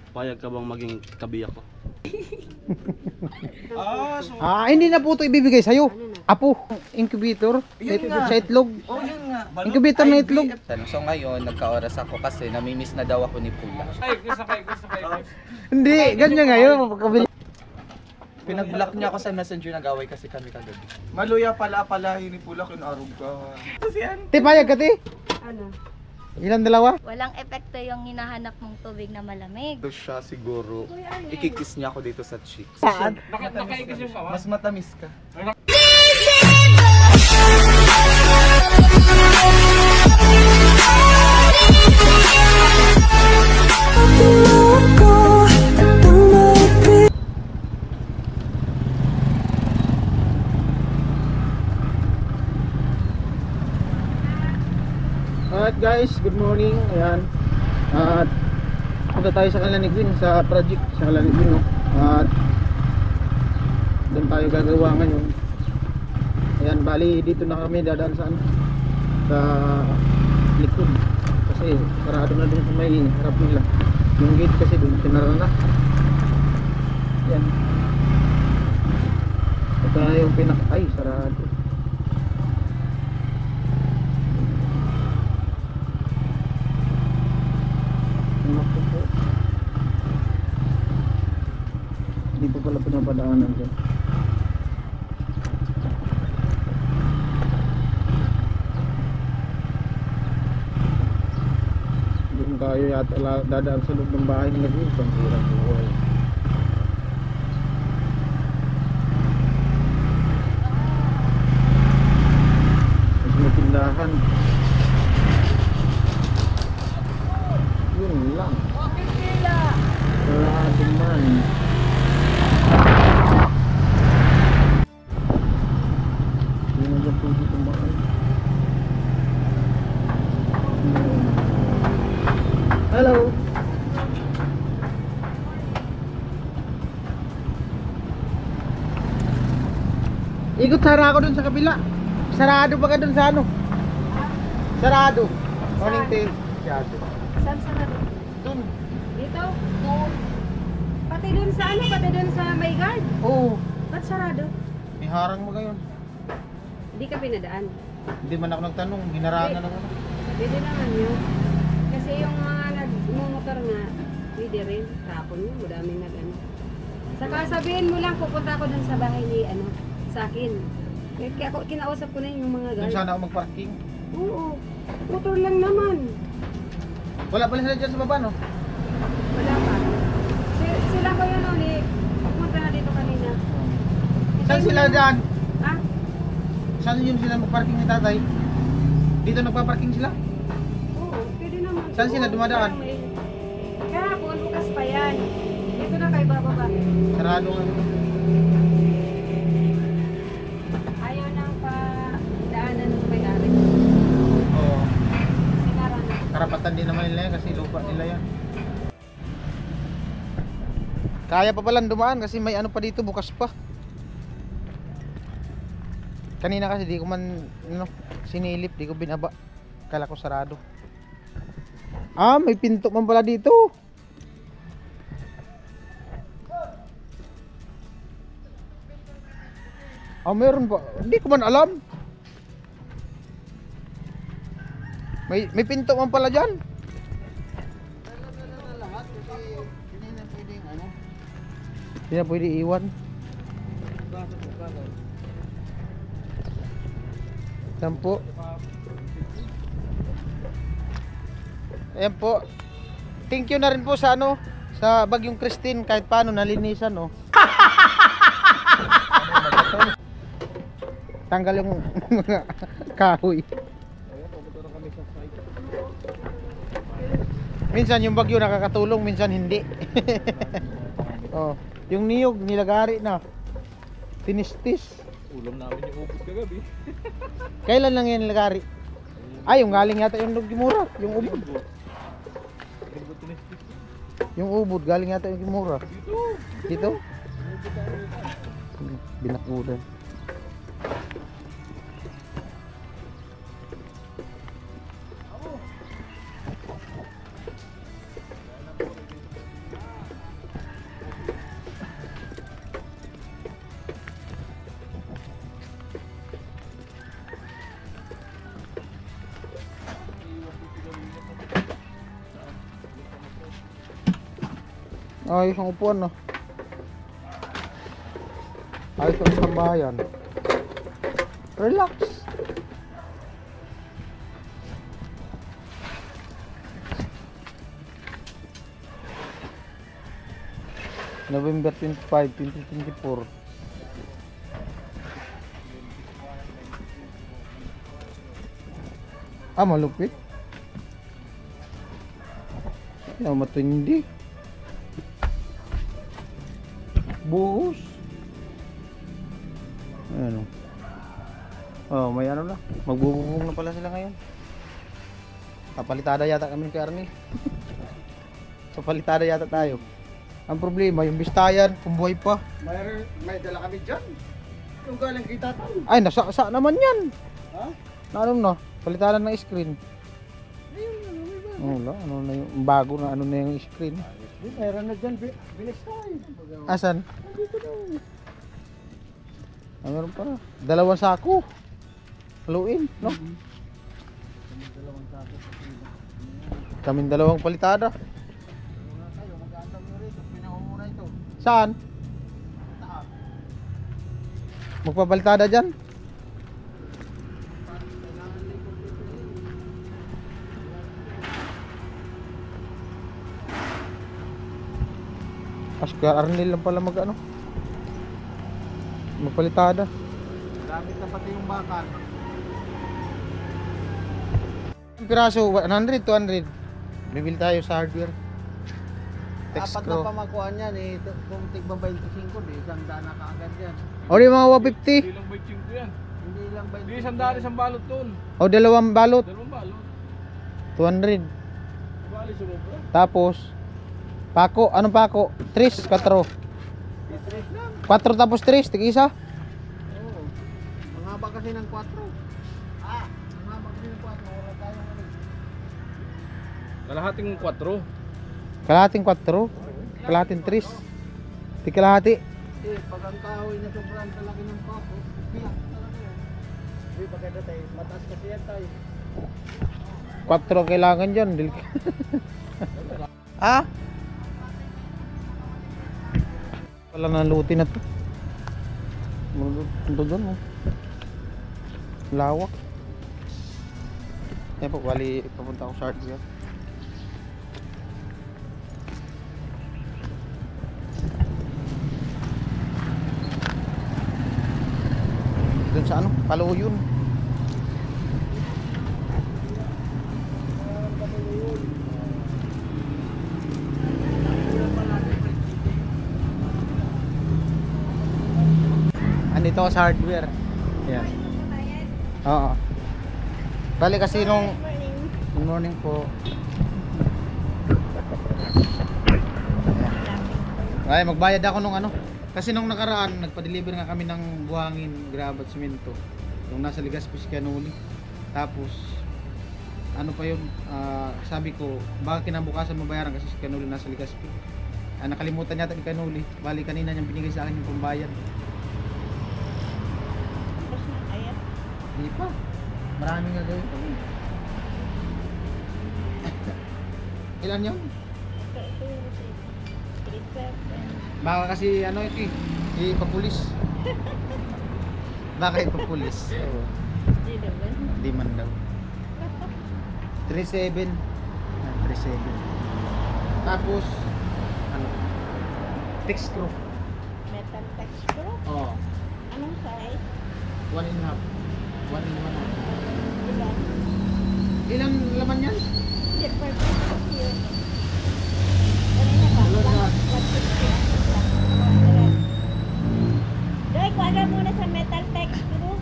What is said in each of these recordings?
Payag ka bang maging kabiyak ko? Hindi na po ito ibibigay sa'yo. Apo, incubator, sa itlog. Oh, yun nga. Incubator na itlog. So ngayon, nagka-oras ako kasi namimiss na daw ako ni Pula. Hindi, ganyan ngayon. Pinag-block niya ako sa messenger, nag-away kasi kami kagabi. Maluya pala ni Pula kung arog ka. Te, payag ka te? Ano? Ilan dalawa? Walang epekto yung hinahanap mong tubig na malamig. Ito siya siguro, ikikiss niya ako dito sa cheeks. Saan? Mas matamis ka. Alright guys, good morning. Ayan. At punta tayo sa Kalanigin, sa project sa Kalanigin, no? At doon tayo gagawa ngayon. Ayan, bali dito na kami dadaan sa ano? Sa likod. Kasi sarado na doon sa may harap nila. Yung gate kasi doon sinara na. Ayan. Ito na yung ay sarado. Hindi pa pala pinapadaanan dyan. Doon tayo yata dadaan sa loob ng bahay nila dito. Pampirang buhay. May tindahan. Yun lang. Sarado man. Yun ang po dito mahal. Hello. Ikot sara ako dun sa kabila. Sarado ba ka dun sa ano? Sarado. Morning tail. Sarado. Saan sarado? Dun. Dito? Oo. Pati dun sa ano? Pati dun sa may guard? Oo. Ba't sarado? May harang mo ngayon. Hindi ka pinadaan. Hindi man ako nagtanong. Hinarangan ako. Pwede naman yun. Kasi yung mga nagmumotor nga, pwede rin. Tapon mo, madaming nag-ano. Saka sabihin mo lang, pupunta ako dun sa bahay ni ano, sa akin. Kaya ako, kinausap ko na yung mga Doon guard. sana ako magparking. Oo. Motor lang naman. Wala pala sila dyan sa baba, no? Wala pa. Sila ko yun, ni pumunta na dito kanina. Saan sila dyan? Ha? Saan yun sila magparking ni tatay? Dito nagpaparking sila? Oo, pwede naman. Saan sila dumadaan? Kahapon, bukas pa yan. Dito na kayo bababa. Sarado nga. Ayaw nang pa-daanan ng may-ari. Oo. Sinara na. Karapatan din naman nila yan kasi lupa nila yan. Kaya pa palang dumaan kasi may ano pa dito bukas pa. Kanina kasi di ko man sinilip, di ko binaba. Kala ko sarado. May pinto man pala dito. Meron pa. Hindi ko man alam. May pinto man pala diyan. Hindi na pwede iwan. Yan po. Ayan po. Thank you na rin po sa ano, sa Bagyong Christine kahit paano nalinisan, no. Tanggal yung mga kahoy. Minsan yung bagyo nakakatulong, minsan hindi. Oh, yung niyog nilagari na. Tinistis. Ulam namin yung ubod kagabi. Kailan lang yan nilagari? Yung galing yata yung Gimura, yung ubod. Yung ubod galing yata yung Gimura. Dito? Binakulan. Ayos ang upuan, no? Ayos ang sambahayan. Relax. November 25, 2024. Malupit. Matindi. Buhos. Ano? May ano na. Magbububong na pala sila ngayon. Papalitada yata kami kay Arnie. Papalitada yata tayo. Ang problema, yung bistayan, kung buhay pa. May dala kami dyan. Yung galing kay tatay. Ay, nasaksa naman yan. Ha? Anong no? Palitaran ng screen. Wala, ano na yung bago na ano na yung screen. Meron na dyan. Bilis tayo. Asan? Meron pa na. 2 sako. Haluin, no? Kaming 2 palitada. Saan? Magpapalitada dyan? Kaya Arnel lang pala magano magpalitada. Gamit na pati yung bakal. Piraso 100, 200. Bibili tayo sa hardware. Text Apat screw. na pamakuan yan eh. Kung tigba 25, di isang daan na kaagad yan. O di mga 150. Hindi lang 25 yan. Hindi lang 25. Hindi isang daan, isang balot dun. O 2 balot. Dalawang balot. 200. Bali sumobra. Tapos pako, anong pako? 3, 4. Itris lang. 4 tapos 3, tig-isa. Oo. Ang haba kasi ng 4. Ang haba kasi ng 4. Wala tayong ano. Kalahating 4. Kalahating 4. Kalahating 3. Tig-kalahati. Pag ang kahoy na sobrang talaki ng pako, biyak talaga yan. Uy, pagkita tayo, mataas kasi yan tayo. 4 kailangan dyan. Ah? Wala na luti na to. Punto doon, oh. Lawak. Yan po, bali papunta ako sa hardware. Doon sa ano? Paluyon. Andito ako sa hardware. Yan. Oo. Bali kasi nung good morning po. Ay, magbayad ako nung ano. Kasi nung nakaraan, nagpa-deliver nga kami ng buhangin, graba at simento. Yung nasa Legazpi si Canoli. Tapos, ano pa yun, sabi ko, baka kinabukasan mabayaran kasi si Canoli nasa Legazpi. Nakalimutan yata ni Canoli. Bali, kanina niyang binigay sa akin yung pambayad. Hindi pa. Maraming gagawin pa. Ilan yun? Baka kasi ano ito eh, ipapulis. Baka ipapulis. Oo. Di man daw. 37. 37. Tapos ano? Text screw. Metal text screw? Oo. Anong size? 1 and a half. 1 and 1 half. Ilan? Ilang laman yan? Hindi, perfect kasi yun. Kanina ba? Ilan lahat? 150. Doy, kuha muna sa metal text screw.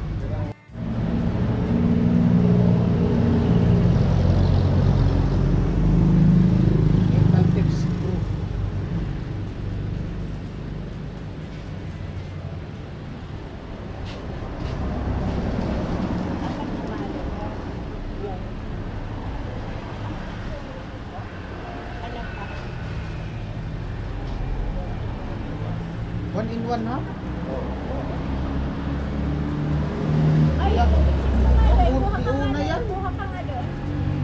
Metal text screw. Dapat na mahalo. Yan. Ano pa? 1 in 1 half? Ay, Ilang? kuha ka Iuna yan? Kuha ka nga doon.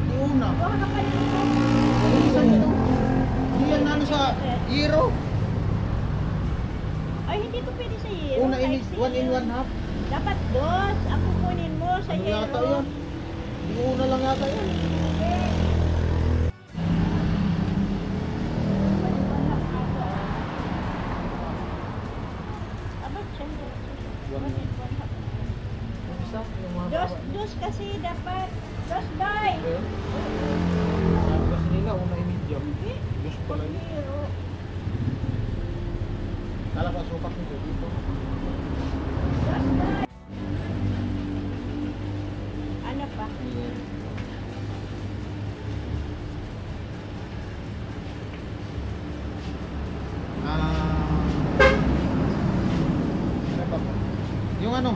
Di una. Kuha ka pa dito. Isa nito. Hindi yan ano sa Hero. Ay, hindi to pwede sa Hero. Una in Type C one in yun. one half. Dapat dos. Ang kukunin mo sa Ano yata Hero. yun? Hindi ko una lang yata yun. Abot siya. One in one half. Isa, yung mga Dos kasi dapat. Dos bay. Okay. Sabi kasi nila, una in medium. Hindi. Diyos pala yun. Hero. Kala ko sukat nito dito. Dos bay. Ano pa? Ano ba? Yung ano,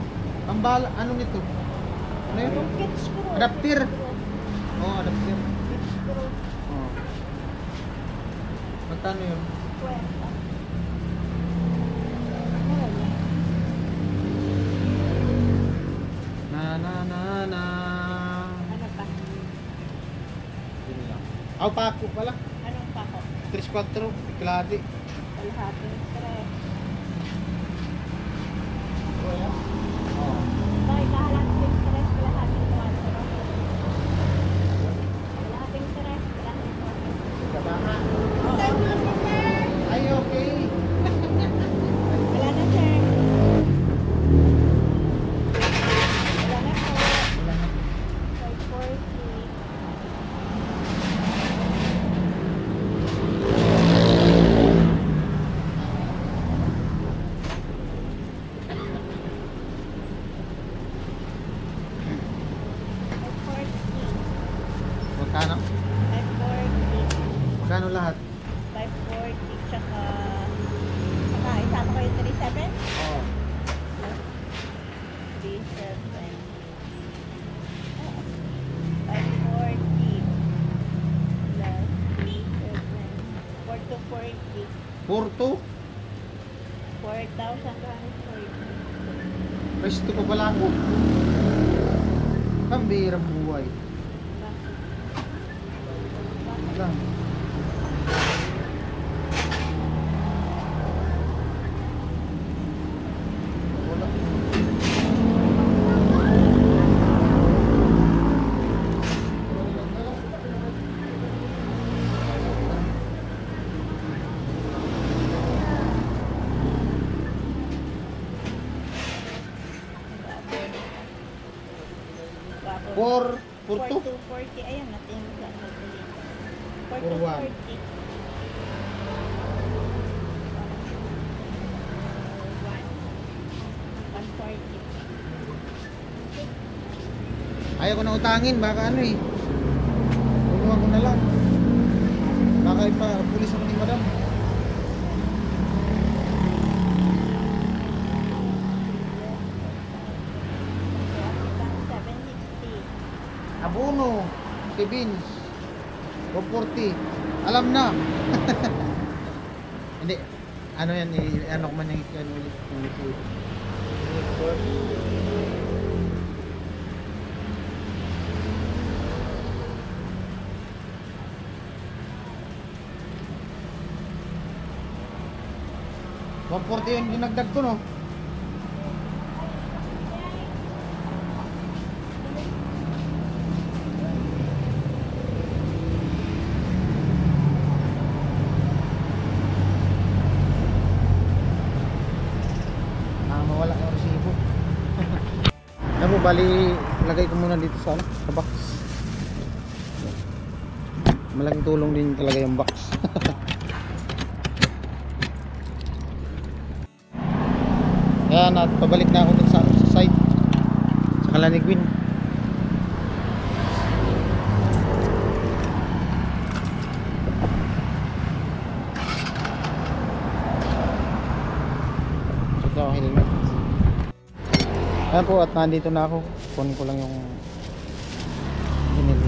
ang bala, ano nito? Ano yun? Yung kit screw. Adapter. Oo, adapter. Kit screw. Oo. Magkano yun? Kwenta. Na. Ano pa? Yun lang. Aw, pako pala. Anong pako? 3-4, kladi. Kalahating stress. Oo. Dahil kalahating stress, kalahating 4. Kalahating stress, kalahating 4. Kabaha. Ay, okay. Wala na, sir. Wala na po. Wala na. 540. Magkano? 540. Magkano lahat? 540. Tsaka isama ko yung 37? Oo. 37. 540 plus 37. 4,240. 4-2? 4,240. Resto pa pala ako. Pambirang buhay. Lang. Wala. Four, 4-2? 4,240. Ayan, natin yung calculator. 4,1. 4,240. 140. Ayaw ko na utangin, baka ano eh. Tulungan ko na lang. Baka ipapulis ako ni madam. Abono, si Vince, 440. Alam na. Hindi. Ano yan, ano ko man yung ano ulit. Yung liquid. $140 yung dinagdag ko, no? Mawala yung resibo. Alam mo, bali, lagay ko muna dito sa, sa box. Malaking tulong din talaga yung box. Kaya pabalik na ako dun sa site sa Kalanigwin. Ito ang helmet. Ayan po, at nandito na ako. Kunin ko lang yung helmet.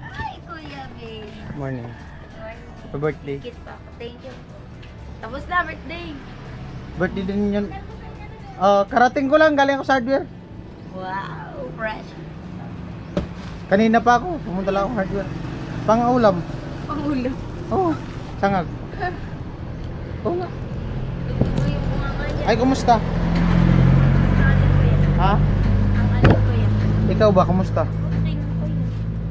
Ay, Kuya Babe. Morning. Happy birthday. Kit pa ako. Thank you. Tapos na, birthday. Birthday din yun. Karating ko lang, galing ako sa hardware. Wow, fresh. Kanina pa ako, pumunta lang ako sa hardware. Pang-ulam. Pangulo. Oo, sangag. Oo nga. Ito yung bunganga niya. Ay, kumusta? Ang alin ko yan. Ha? Ang alin ko yan. Ikaw ba, kumusta? Okay na ko yan.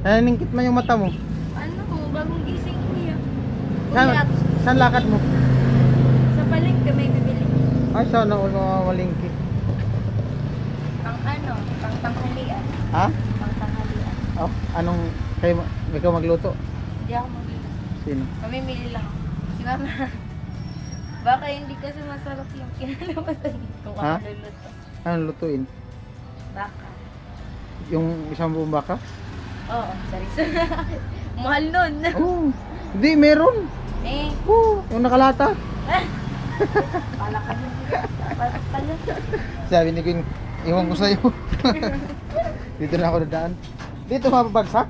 Naningkit man yung mata mo. Ano, bagong gising ko yan. Saan, Kuya, saan lakad mo? sa balik ka may bibili. Ay, sana ako malingkit. Pang ano, pang tanghalian. Ha? Pang tanghalian. Oh, anong, kayo, ikaw magluto? Hindi ako magbili. Sino? Mamimili lang ako. Si mama. Baka hindi kasi masarap yung kinalabasan kung Ha? ako luluto. Anong lutuin? Baka. Yung isang buong baka? Oo, sorry. Mahal nun. Oo. Hindi, meron. Eh, Oo, yung nakalata. pala ka nun. Pala. Sabi ni Queen, iwan ko sa'yo. Dito na ako dadaan. Dito mapabagsak.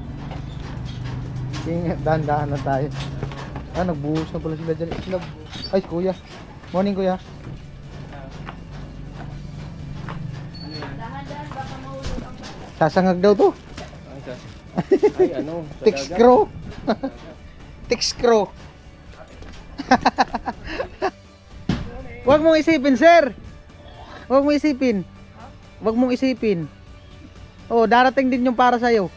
Dahan-dahan na tayo. Nagbuhos na pala sila dyan. Ay, kuya. Morning, kuya. Dahan-dahan, baka mahulog ang bata. Sasangag daw to. Ay, ano? Tix crow. Tix crow. Huwag mong isipin, sir. Huwag mong isipin. Huwag mong isipin. Oh, darating din yung para sa'yo.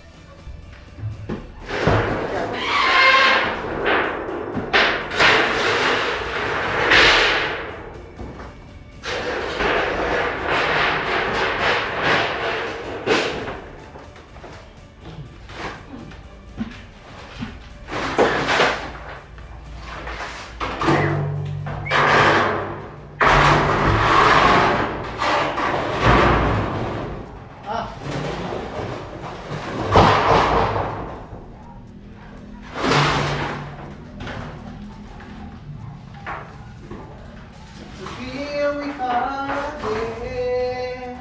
Here we are again.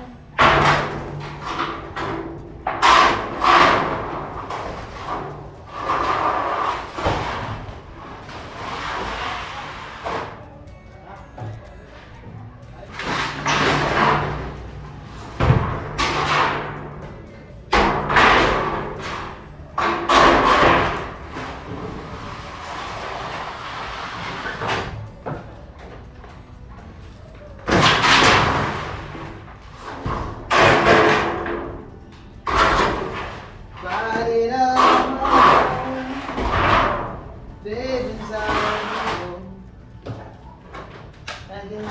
Body of dead inside you. And then I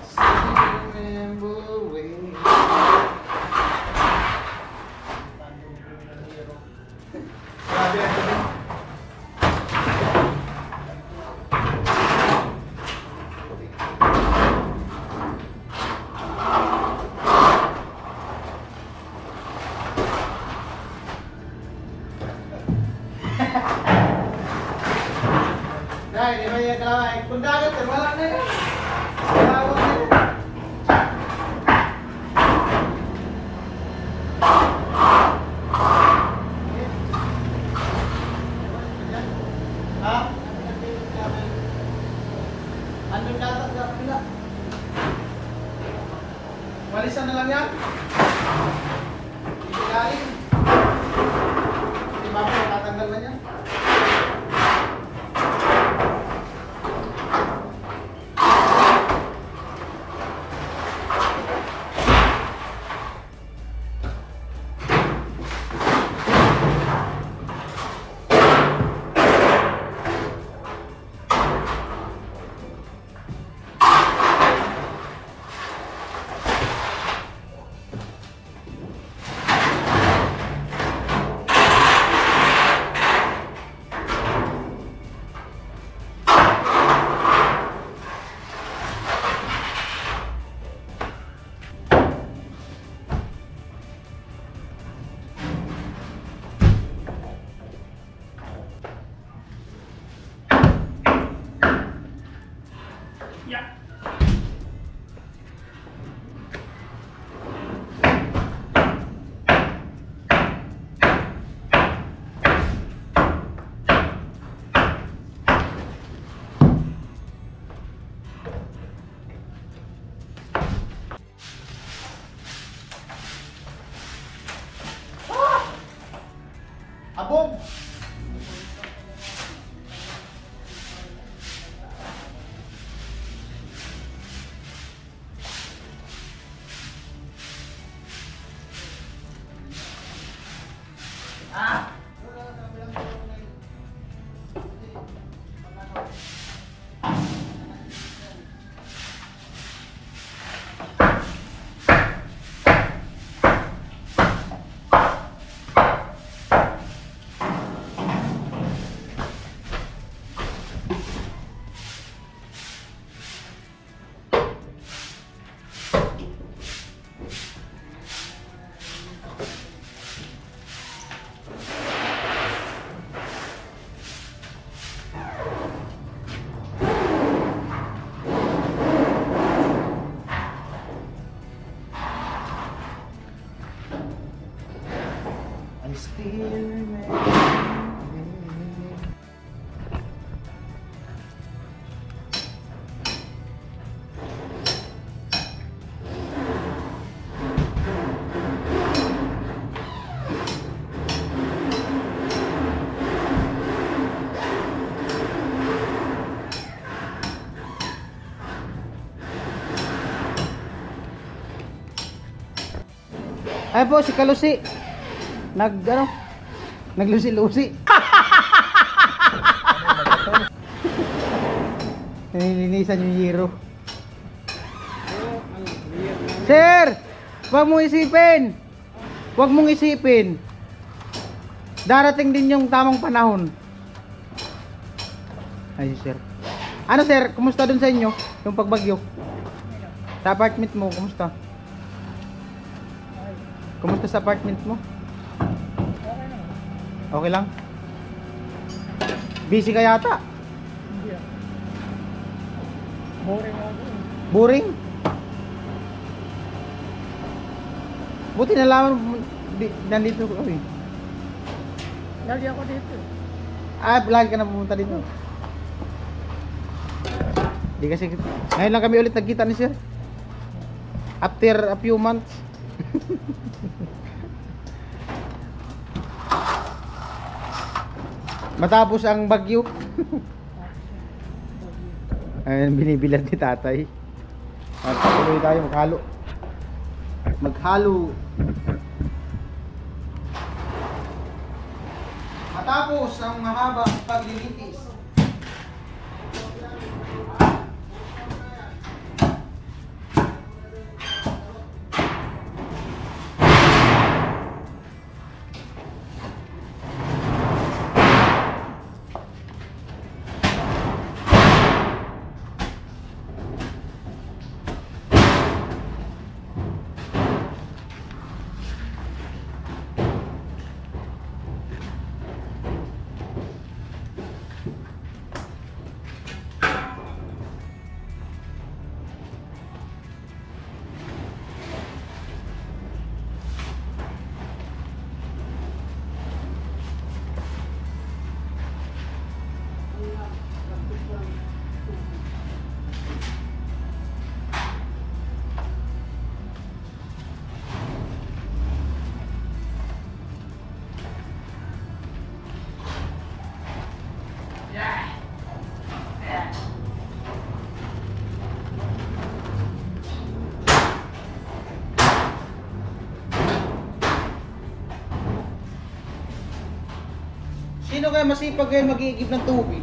still remember when. Dahil, di ba yung kalaway? Kung dagat, wala na yun. Wala na yun. Ha? Andun dagat, dapat nila. Walisan na lang yan. Hindi galing. Di ba po, tatanggal na yan? Ay po, si Kalusi. Naglusi-lusi. Nilinisan yung Yero. Sir! Huwag mong isipin! Huwag mong isipin! Darating din yung tamang panahon. Ay, sir. Ano, sir? Kumusta dun sa inyo? Yung pagbagyo? Sa apartment mo, kumusta? Kumusta sa apartment mo? Okay lang? Busy ka yata? Boring ako. Boring? Buti nalaman nandito ko eh. Lagi ako dito. Lagi ka na pumunta dito. Di kasi ngayon lang kami ulit nagkita ni sir. After a few months. Matapos ang bagyo. Ayun, binibilad ni tatay. At tuloy tayo maghalo. Matapos ang mahabang paglilitis. Sino kaya masipag ngayon mag-iigib ng tubig?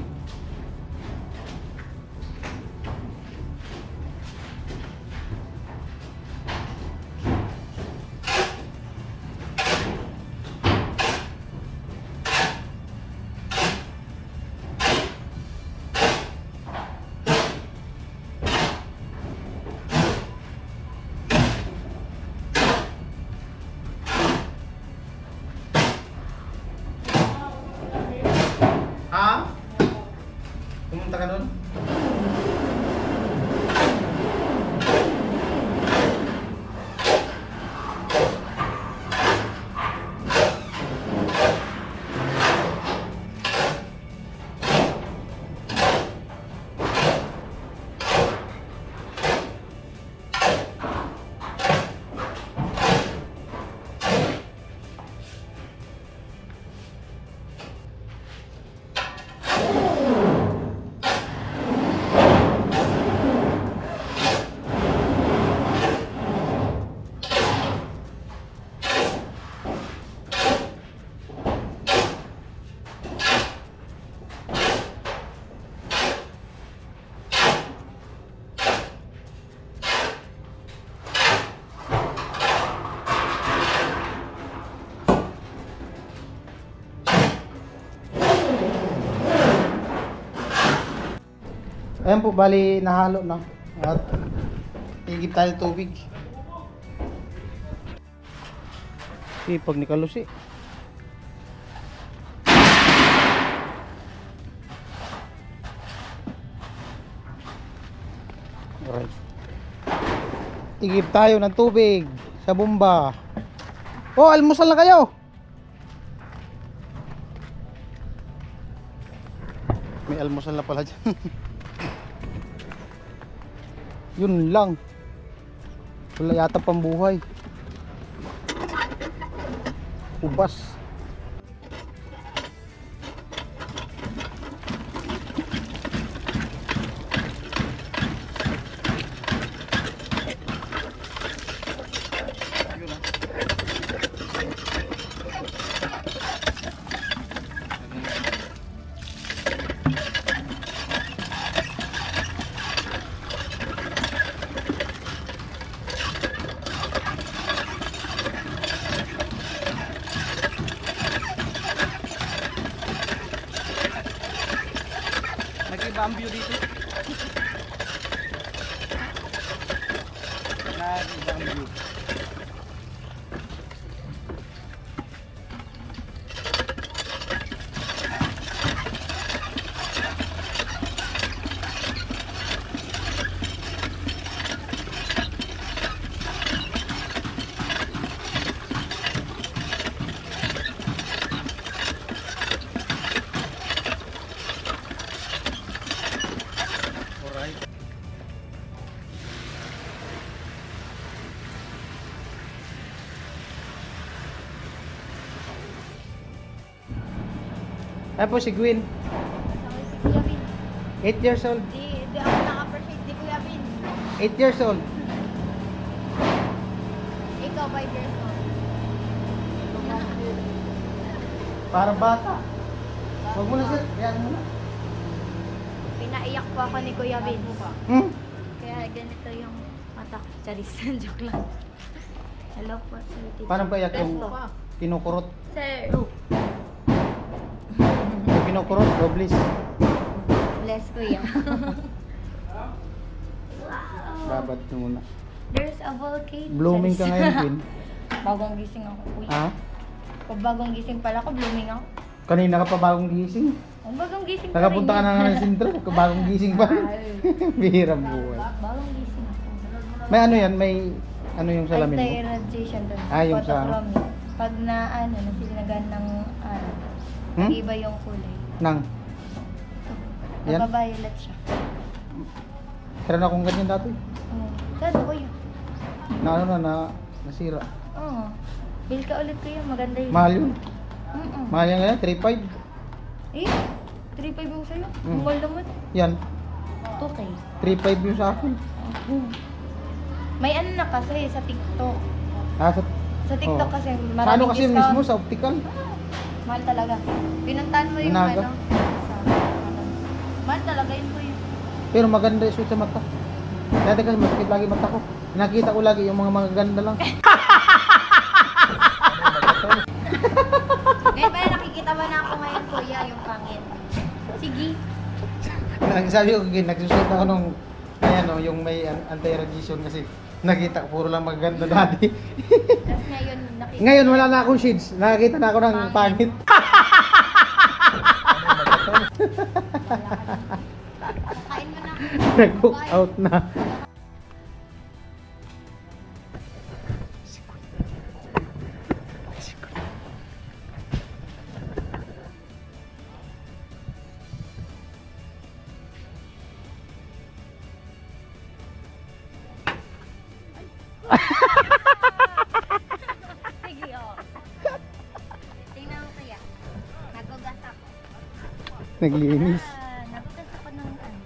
Ha? Pumunta ka nun? Ayan po, bali nahalo na. At higip tayo tubig. Sipag ni Kalusi. Alright. Higip tayo ng tubig sa bomba. Oh, almusal na kayo. May almusal na pala dyan. Yun lang. Wala yata pambuhay. Ubas. Yun ang view dito. Nag-iba ang view. Ayan po si Gwen, Ako si Kuya Bin. 8 years old. Di ako naka-appreciate si Kuya Bin. 8 years old. Ikaw, 5 years old. Parang bata. Huwag mo na sir, yan mo na. Pinaiyak po ako ni Kuya Bin. Hmm? Kaya ganito yung mata ko. Charis, joke lang. Hello po, sir. Teacher. Paano ba iyak yung Presto. kinukurot? Sir, Yung kinukurot, Robles. bless Kuya. Babad mo muna. There's a volcano. Blooming ka Charis. ngayon, Queen. Bagong gising ako, Kuya. Ha? Pag bagong gising pala ako, blooming ako. Kanina ka pa bagong gising. Ang bagong gising pa Nakapunta ka rin. na nga ng sintro, bagong gising pa. Bihirang buhay. Bagong gising ako. May ano yan, may ano yung salamin mo? Anti-radiation doon. Ah, yung sa- Photochromic. Pag na ano, nasiligan ng araw, nag-iba yung kulay. Nang, Yan? Nagba-violet siya. meron akong ganyan dati. Oo. Saan ako yun? Na ano na, nasira. Oo. Bill ka ulit Kuya, maganda yun. Mahal yun. Mm-mm. Mahal yan ngayon, 3.5. Eh, 3.5 yung sa'yo. Mm. Mahal naman. Yan, 2K. 3.5 yung sa akin. May ano na kasi sa TikTok. Ah, Sa TikTok Oh. kasi sa ano maraming kasi discount. mismo sa optical? Mahal talaga. Pinuntahan mo yung Naga. ano. Mahal talaga yun Kuya. Pero maganda yung suit sa mata. Dati kasi masakit lagi mata ko. Nakita ko lagi yung mga magaganda lang. Ngayon ba nakikita ba na ako ngayon Kuya, yung pangit? Sige. Nagsabi ko, nagsusuot ako nung, ayan o, yung may anti-radiation kasi nakita ko puro lang magaganda dati. Tapos ngayon nakikita. Ngayon wala na akong shades. Nakakita na ako ng pangit. Kain mo na. Nag-book out na. Sige, oh. Tingnan mo Kuya. Nagugas ako. Naglinis. Nagugas ako ng ano.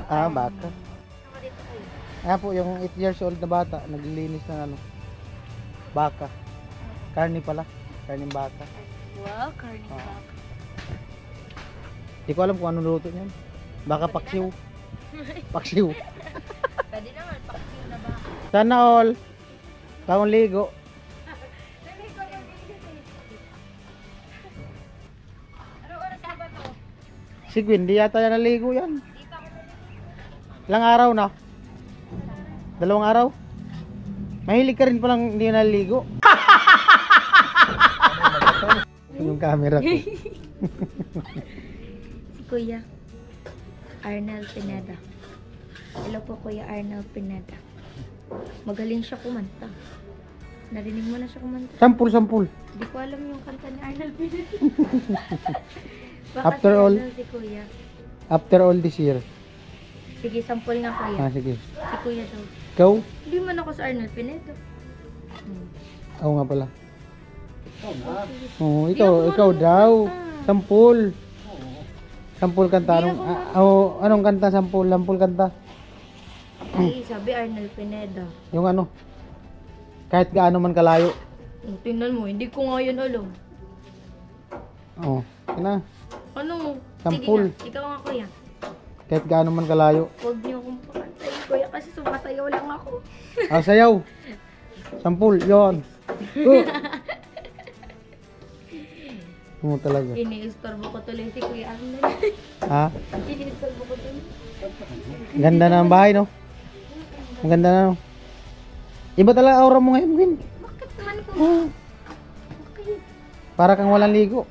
Ah, baka. Ako dito Kuya. Ah po, yung 8 years old na bata, naglilinis ng ano, baka. Karni pala, karning baka. Wow, carne Ah. baka. Hindi ko alam kung anong luto niyan. Baka paksiw. Paksiw. Pwede naman, paksiw na baka. Sana all. Bagong ligo. Anong oras na ba to? Si Gwen, di yata yan naligo yan. Ilang araw na? 2 araw? Mahilig ka rin palang hindi naligo. Yung camera ko. Si Kuya Arnel Pineda. Hello po Kuya Arnel Pineda. Magaling siya kumanta. Narinig mo na siya kumanta? Sampul. Hindi ko alam yung kanta ni Arnel Pineda. Baka After si all. Arnel, si Kuya. After all this year. Sige, sampol nga Kuya. Ah, sige. Si Kuya daw. Ikaw? Hindi man ako sa Arnel Pineda. Oo nga pala. Oo, ikaw daw. Sampul. Sampul kanta. Anong kanta? Sampul kanta. Ay, sabi Arnel Pineda. Yung ano? Kahit gaano man kalayo. Tingnan mo, hindi ko nga yun alam. Oo. Na. Ano? Sampul. Sige nga, ikaw nga Kuya. Kahit gaano man kalayo. Huwag niyo akong pakantayin Kuya kasi sumasayaw lang ako. Ah, sayaw. Sampul, yon. Oo talaga. Iniistorbo ko tuloy si Kuya Arnel. Ha? Iniistorbo ko tuloy. Ganda na ang bahay, no? Ang ganda na, no? Iba talaga aura mo ngayon, Win. Bakit naman po? Oh, Bakit? para kang walang ligo.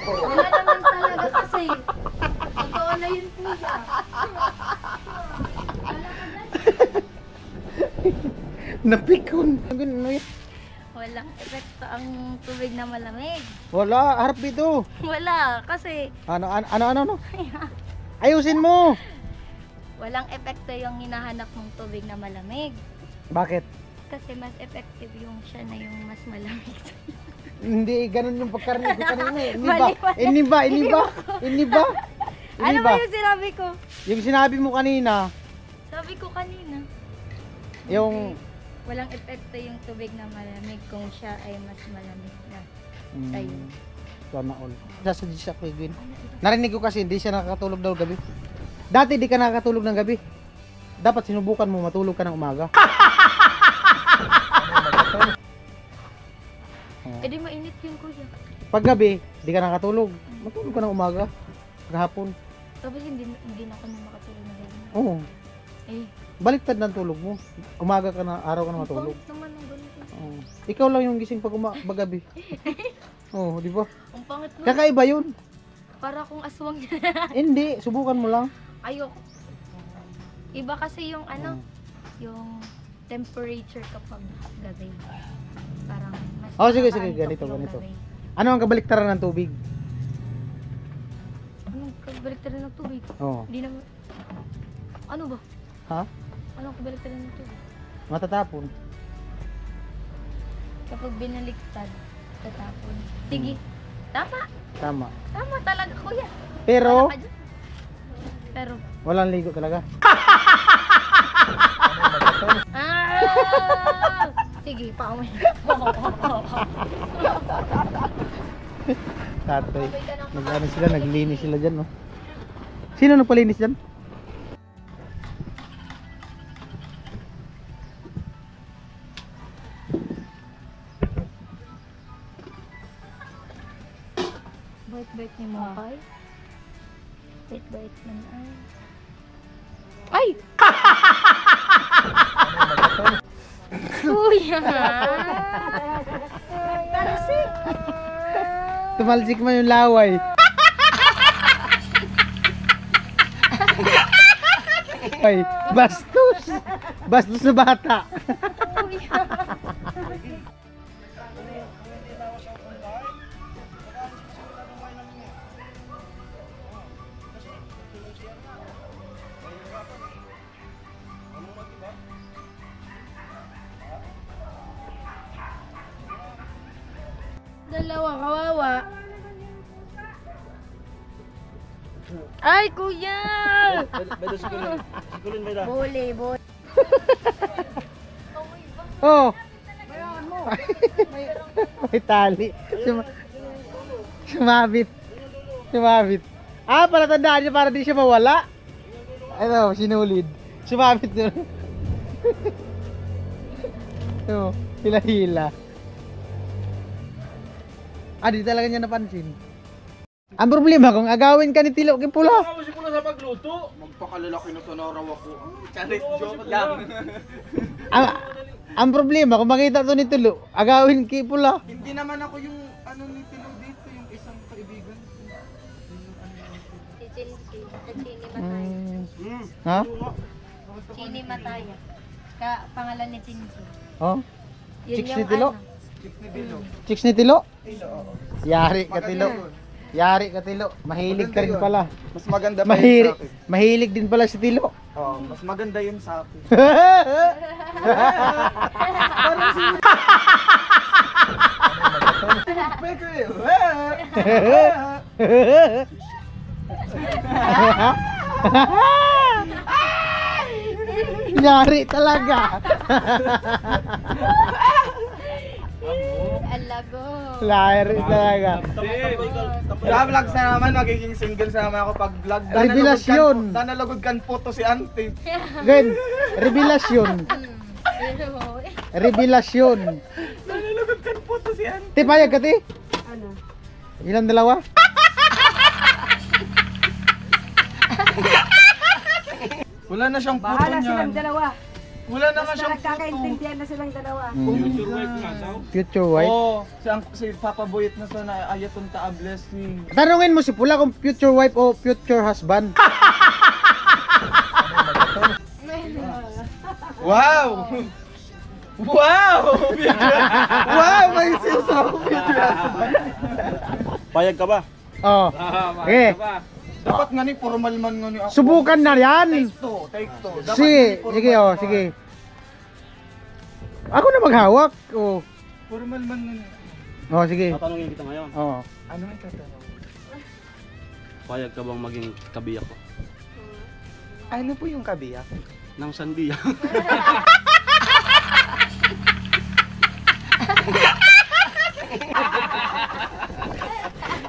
Wala naman talaga kasi. Totoo na yun kuya. Napikon. Ano yun? Walang epekto ang tubig na malamig. Wala, harap dito. Wala, kasi Ano? Ayusin mo. walang epekto yung hinahanap mong tubig na malamig. Bakit? Kasi mas effective yung siya na yung mas malamig. Hindi, ganun yung pagkarinig ko kanina eh. Mali. Iniba. Ano ba yung sinabi ko? Yung sinabi mo kanina, Sabi ko kanina, yung... walang epekto yung tubig na malamig kung siya ay mas malamig na sa'yo. Sana all. Sasuggest ako, Edwin. Narinig ko kasi hindi siya nakakatulog daw gabi. Dati di ka nakakatulog ng gabi. Dapat sinubukan mo matulog ka ng umaga. Eh di mainit yun kuya. Pag gabi, di ka nakakatulog. Matulog ka ng umaga. Paghapon. Tapos hindi na ako na makatulog na gano'n. Oo. Eh, Baliktad ng tulog mo. Umaga ka na, araw ka na matulog. pangit naman ng ganito. Oo. Ikaw lang yung gising pag gabi. Oo, di ba? Ang pangit mo. Kakaiba yun. Para akong aswang niya. Hindi, subukan mo lang. Ayoko. Iba kasi yung ano, yung temperature kapag gabi. Parang mas Oh, sige, nakakaantok ganito. yung gabi. Ano ang kabaliktaran ng tubig? Anong kabaliktaran ng tubig? Oo. Hindi naman. Ano ba? Ha? Anong kabaliktaran ng tubig? Matatapon. Kapag binaliktad, tatapon. Sige. Tama. Tama. Tama talaga, kuya. Pero, Wala ka dyan. Pero, walang ligo talaga. sige, paumay. Tatay. Nag-ano sila, naglinis sila dyan, no? Sino nagpalinis dyan? Bait-bait ni Mokay. Bait-bait man ay. Ay! Kuya! Talasik! Tumalsik man yung laway. Ay, bastos! Bastos na bata. Kuya! Dalawa, kawawa. Ay, kuya! Bole, bole. Oh! May tali. Sumabit. Ah, palatandaan niya para di siya mawala. Ano, sinulid. Sumabit doon. Oh, hila-hila. Ah, di talaga niya napansin. Ang problema kung agawin ka ni Tilo kay Pula. Ako si Pula sa pagluto. Magpakalalaki na sana raw ako. Charis, joke lang. Ang problema kung makita to ni Tilo, agawin kay Pula. Hindi naman ako yung ano ni Tilo dito, yung isang kaibigan. Si Chini Mataya. Ha? Chini Mataya. Pangalan ni Chinchi. Oh? Yun Chicks yung ni Tilo? ano. Chicks ni Tilo? Yari ka Tilo. Yari ka Tilo. Mahilig ka rin pala. Mas maganda pa yun sa akin. Mahilig din pala si Tilo. Oo, mas maganda yun sa akin. Yari talaga. Alago. Yari talaga. Sa vlog sa naman, magiging single sa naman ako pag vlog. Revelasyon. Danalagod kan photo si auntie. Gan, revelasyon. Revelasyon. Danalagod kan photo si auntie. Ti payag ka ti? Ano? Ilan dalawa? Wala na siyang puto Bahala niyan. silang dalawa. Wala na nga Basta siyang puto. nagkakaintindihan na silang dalawa. Future wife. Oo, si Papa Boyet na sana ayatong taa blessing. Tanungin mo si Pula kung future wife o future husband. Wow! Wow! Wow! May sinasabi future husband. Payag ka ba? Oh. Okay. Dapat nga ni formal man nga ni ako. Subukan na yan. Take two. Dapat Sige, nga ni sige formal oh, man. sige. Ako na maghawak. Oh. Formal man nga ni. Oh, sige. Tatanungin kita ngayon. Oh. Ano ang tatanong? Payag ka bang maging kabiyak ko? Ano po yung kabiyak? Nang sandiya.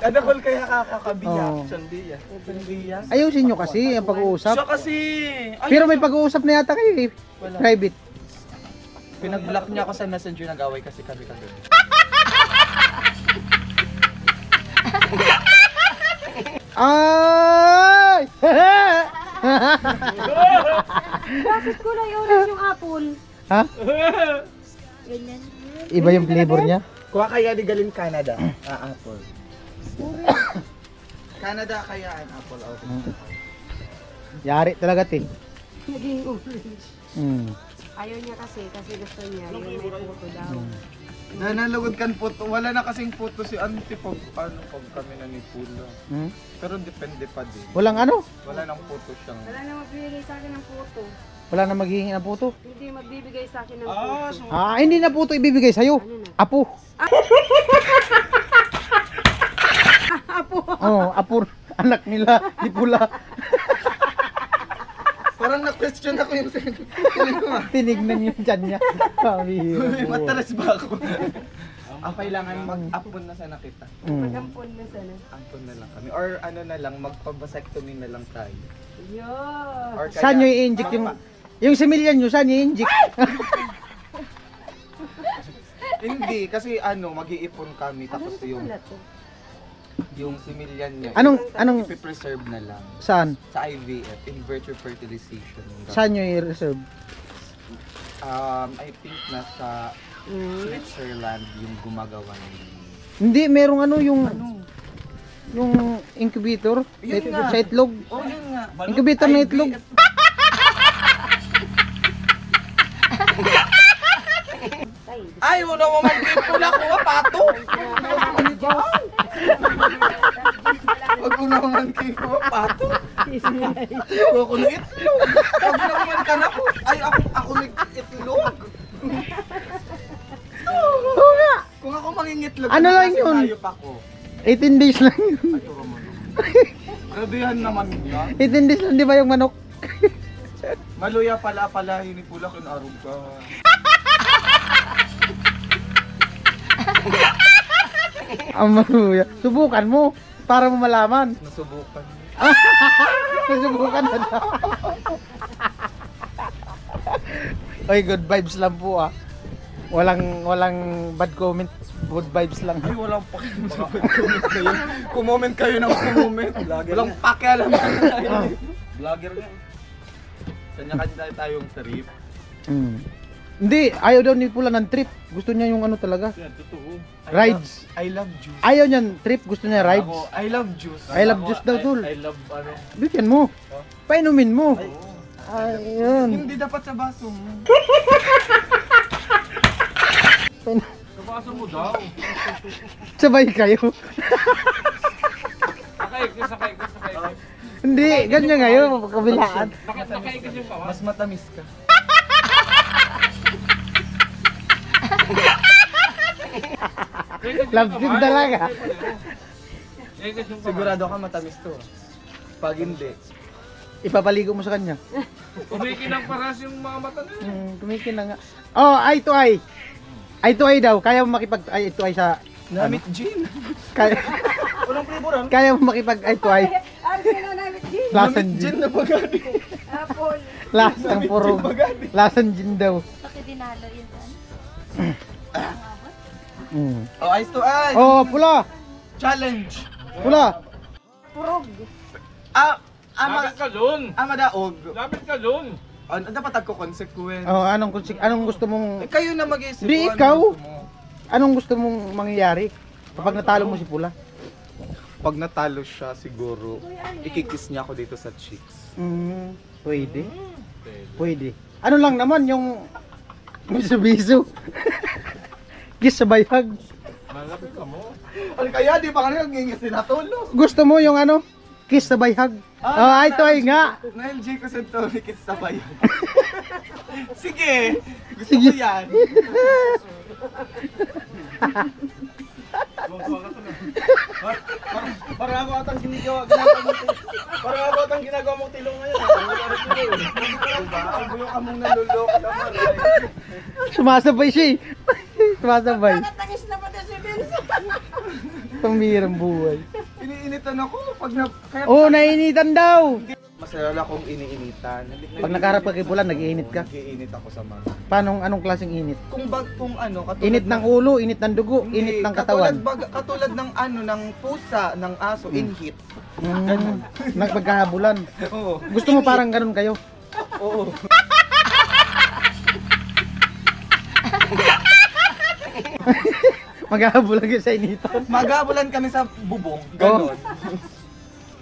Ano kung kaya kakakabiyak? Oo. Sandiya. Sandiya. Ayusin nyo kasi ang pag-uusap. Siya kasi. Pero may pag-uusap na yata kayo eh. Private. Pinag-block niya ako sa messenger, nag-away kasi kami kagabi. Ay! Bakit kulay orange yung apple? Ha? Ganyan. Iba yung flavor niya. Kuha kaya di galing Canada. Apple. Canada kaya ang apple out. Yari talaga te. Naging orange. Mm. Ayaw niya kasi gusto niya yung may puto daw. Nanalugod kan puto. Wala na kasing puto si Auntie pag pag kami na ni Pula. Hmm? Pero depende pa din. Walang ano? Wala nang puto siyang. Wala na magbibigay sa akin ng puto. Wala na maghihingi ng puto. Hindi magbibigay sa akin ng puto. Ah, hindi na puto ibibigay sa'yo. Ano na? Apo. Apo! Oh, apo. Anak nila. Di Pula. Parang na-question ako yung Tinignan yung tiyan niya. Pabihira po. matalas ba ako? Ang kailangan mag-apon na sana kita. Mm. Magampon na sana. Ampon na lang kami. Or ano na lang, magpabasectomy na lang tayo. Yun! Or kaya, Saan nyo i-inject yung similyan nyo? Saan nyo i-inject? Hindi, kasi ano, mag-iipon kami tapos yung similyan niya. Anong, ipipreserve na lang saan? sa IVF, in vitro fertilization. Saan nyo i-reserve? I think nasa Switzerland yung gumagawa niya. Hindi, merong ano yung incubator Yun nga. sa itlog. Oh, yun nga. Incubator na itlog. Ay, wala mo mag-ipon ako, pato! Wag mo naman kiko, pato! Huwag ko na itlog! Wag mo naman ka na po! Ay, ako nag-itlog! Oo nga. Kung ako mangingitlog, Ano lang yun? Ayop ako. 18 days lang yun. Ay, turo mo. Grabehan naman yan. 18 days lang di ba yung manok? Maluya pala, hinipula kinarog ka. Ang maluya. Subukan mo para mo malaman. Nasubukan. Subukan na daw. Oy, good vibes lang po ah. Walang bad comment. Good vibes lang. Ay, walang pakialam sa comment kayo. Kumoment kayo ng kumoment. Walang pakialam kayo. Vlogger nga. Kanya-kanya tayong trip. Mm. Hindi, ayaw daw ni Pula ng trip. Gusto niya yung ano talaga. Rides. I love juice. Ayaw niyan trip, gusto niya rides. I love juice. I love juice daw, tol. I love ano. Bigyan mo. Painumin mo. Ayun. Hindi dapat sa baso mo. Sa baso mo daw. Sabay kayo. Sakay. Hindi, ganyan ngayon, kabilaan. Mas matamis ka. Love team talaga. Sigurado ka matamis to. Pag hindi. Ipapaligo mo sa kanya. Kumikinang paras yung mga mata na yun. Kumikinang nga. Oh, eye to eye. Eye to eye daw. Kaya mo makipag eye to eye sa... Namit gin. Kaya, Walang flavoran. kaya mo makipag eye to eye. Ano na namin din? Lasan Namit gin gin. na bagani. Apple! Lasang puro. Lasan gin daw. Bakit dinalo yun saan? Mm. Oh, eyes to eyes. Oh, Pula. Challenge. Pula. Purog! Lapit ka dun! Madaog. Lapit ka dun! Dapat agko-consequence. Oh, anong gusto mong Kayo na mag-isip. Di kung ikaw. ano gusto mo. anong gusto mong mangyayari kapag natalo mo si Pula? Pag natalo siya, siguro, ikikiss niya ako dito sa cheeks. Pwede. Pwede. Ano lang naman yung biso-biso. Kiss sa bayhag. Malapit ka mo. Ano kaya, di ba kanina nangingis na tulog? Gusto mo yung ano? Kiss sa bayhag. Ito ay nga. Na-LG ko sa Tony, kiss sa bayan. Sige, gusto Sige. ko yan. Para ako atang ginagawa mong tilong ngayon. Ang buyo ka mong naluloko naman. Sumasabay siya eh. Sumasabay. Natangis na pati si Vince. Pambirang buhay. Iniinitan ako pag na... Kaya Oh, nainitan daw. masaya akong iniinitan. Pag nakaharap ka kay Pula, nag-iinit ka. Nag-iinit ako sa mga. Paano, anong klaseng init? Kung ano, katulad Init ng ulo, init ng dugo, init ng katawan. Katulad ng ano, ng pusa, ng aso, in heat. Nagpagkahabulan. Oo. Gusto mo parang ganun kayo? Oo. Maghahabulan kayo sa initan. Magabulan kami sa bubong. Ganon.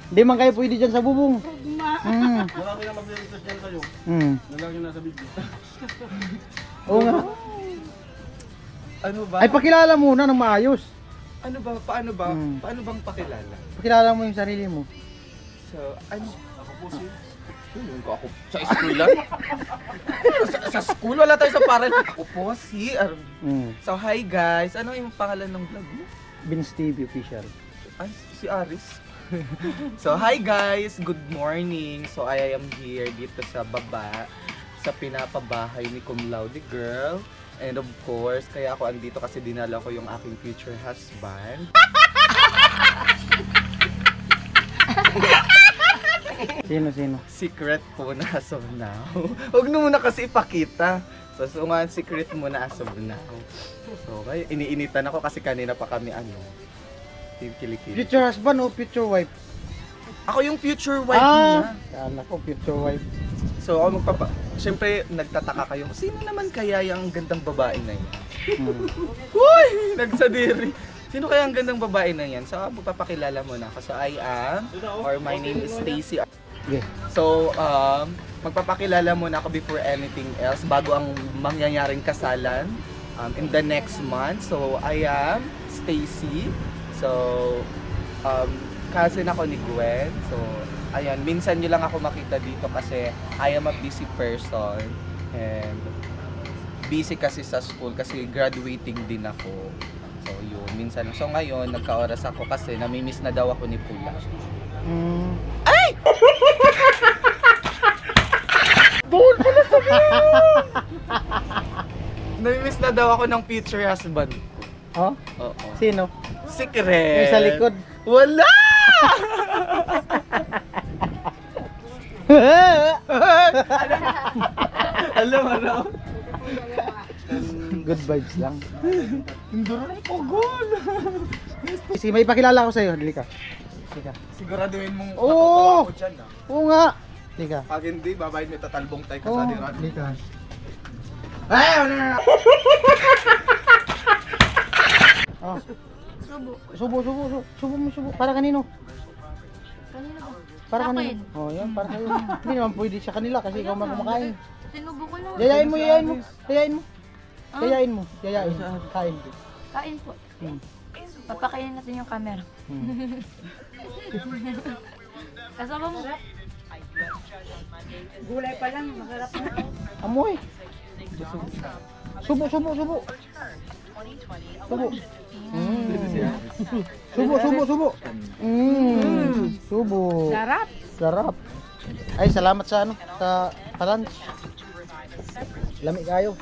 Hindi man kayo pwede dyan sa bubong. Marami na mag-research yan kayo. Nalang yung nasa video. Oo nga. Ano ba? Ay, pakilala muna ng maayos. Ano ba? Paano ba? Hmm. Paano bang pakilala? Pakilala mo yung sarili mo. So, ano? Ako po si... Ako sa school lang? sa school? Wala tayo sa paral. Ako po si... So, hi guys. Ano yung pangalan ng vlog mo? Vince TV Official. Ay, si Aris. So, hi guys! Good morning! So, I am here dito sa baba sa pinapabahay ni Cum Laude Girl. And of course, kaya ako andito kasi dinala ko yung aking future husband. Sino? Secret po na as of now. Huwag na muna kasi ipakita. So nga, secret mo na as of now. So, okay, iniinitan ako kasi kanina pa kami kilikili. Future husband o future wife? Ako yung future wife niya. Kala ko future wife. So, ako siyempre, nagtataka kayo, sino naman kaya yung gandang babae na yan? Uy! Nagsadiri! Sino kaya ang gandang babae na yan? So, magpapakilala mo na ako. So, I am, or my name is Stacy. Okay. So, magpapakilala muna ako before anything else, bago ang mangyayaring kasalan in the next month. So, I am Stacy. So, cousin ako ni Gwen. So, ayan, minsan nyo lang ako makita dito kasi I am a busy person. And busy kasi sa school kasi graduating din ako. So, yun, minsan. So, ngayon, nagka-oras ako kasi namimiss na daw ako ni Pula. Ay! Bawal pala sabihin! Namimiss na daw ako ng future husband ko. Oh? Oo. Sino? Secret! Yung sa likod. Wala! Alam mo na? Good vibes lang. Hindi rin pagod. Sige, may pakilala ko sa'yo. Dali ka. Sige. Siguraduhin mong Oo! matutuwa ako dyan ah. Oo nga. Dali ka. Pag hindi, babayad may tatalbong tayo Oo. kasaliran. Dali ka. Ay! Ano na? Oh. Subo. Para kanino? Kanina ba? Para Sa kanino? akin. Oh, yan. Para kayo. Hindi naman pwede sa kanila kasi ikaw man kumakain. Sinubo ko lang. Yayain mo. Yayain. Kain. Kain po. Papakainin natin yung camera. Kasama mo. Gulay pa lang, masarap na. Amoy. Subo. Subo. Subo. Sarap. Ay, salamat sa lunch. Lamig kayo.